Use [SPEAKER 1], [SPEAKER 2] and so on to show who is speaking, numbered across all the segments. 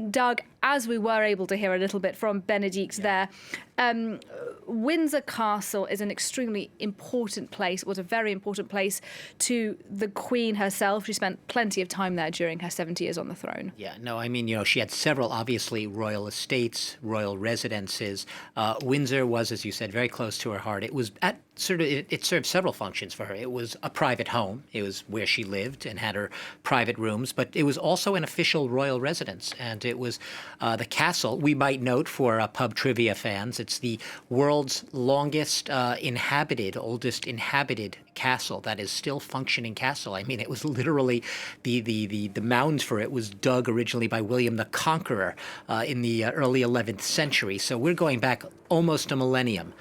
[SPEAKER 1] Doug, as we were able to hear a little bit from Benedict there, Windsor Castle is an extremely important place, was a very important place to the Queen herself. She spent plenty of time there during her 70 years on the throne.
[SPEAKER 2] Yeah, no, I mean, she had several, obviously, royal estates, royal residences. Windsor was, as you said, very close to her heart. It was at it served several functions for her. It was a private home. It was where she lived and had her private rooms, but it was also an official royal residence. And it was the castle, we might note for pub trivia fans, it's the world's longest oldest inhabited castle that is still functioning castle. I mean, it was literally the mound for it was dug originally by William the Conqueror in the early 11th century. So we're going back almost a millennium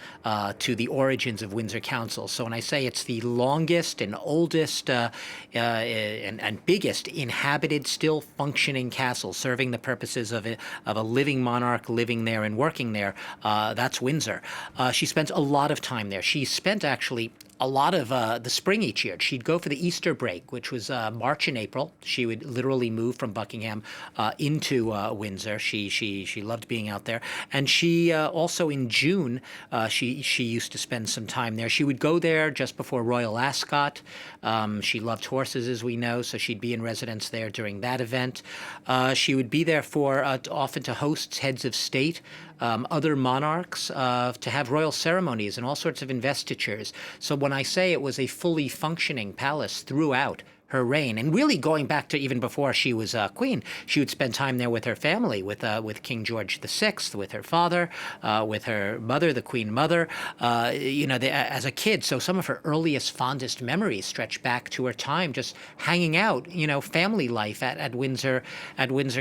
[SPEAKER 2] to the origins of Windsor Castle. So when I say it's the longest and oldest and biggest inhabited, still functioning castle, serving the purposes of a living monarch living there and working there, that's Windsor. She spent a lot of time there. She spent actually a lot of the spring each year. She'd go for the Easter break, which was March and April. She would literally move from Buckingham into Windsor. She loved being out there, and she also in June she used to spend some time there. She would go there just before Royal Ascot. She loved horses, as we know, so she'd be in residence there during that event. She would be there for often to host heads of state, other monarchs, to have royal ceremonies and all sorts of investitures. So when I say it was a fully functioning palace throughout her reign, and really going back to even before she was queen, she would spend time there with her family, with King George VI, with her father, with her mother, the Queen Mother, as a kid. So some of her earliest, fondest memories stretch back to her time just hanging out, family life at Windsor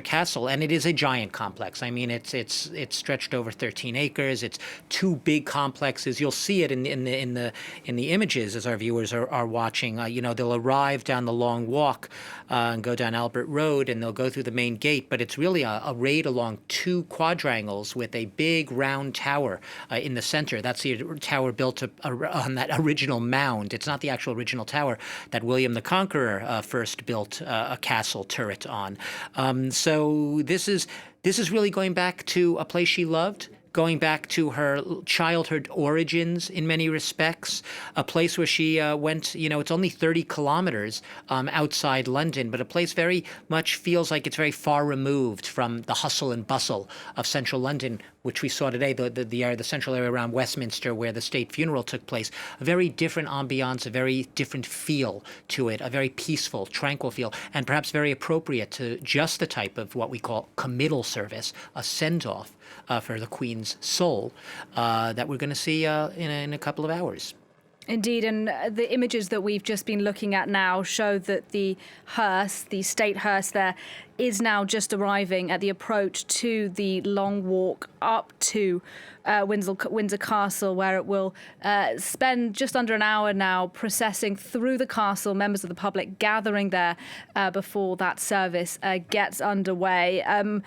[SPEAKER 2] Castle. And it is a giant complex. I mean, it's stretched over 13 acres. It's two big complexes. You'll see it in the images as our viewers are watching. They'll arrive down the long walk and go down Albert Road, and they'll go through the main gate. But it's really a raid along two quadrangles with a big round tower in the center. That's the tower built on that original mound. It's not the actual original tower that William the Conqueror first built a castle turret on. So this is really going back to a place she loved, going back to her childhood origins in many respects, a place where she went, it's only 30 kilometers outside London, but a place very much feels like it's very far removed from the hustle and bustle of central London, which we saw today, the central area around Westminster where the state funeral took place. A very different ambiance, a very different feel to it, a very peaceful, tranquil feel, and perhaps very appropriate to just the type of what we call committal service, a send-off for the Queen's soul that we're going to see in a couple of hours.
[SPEAKER 1] Indeed, and the images that we've just been looking at now show that the hearse, the state hearse there, is now just arriving at the approach to the long walk up to Windsor Castle, where it will spend just under an hour now processing through the castle, members of the public gathering there before that service gets underway.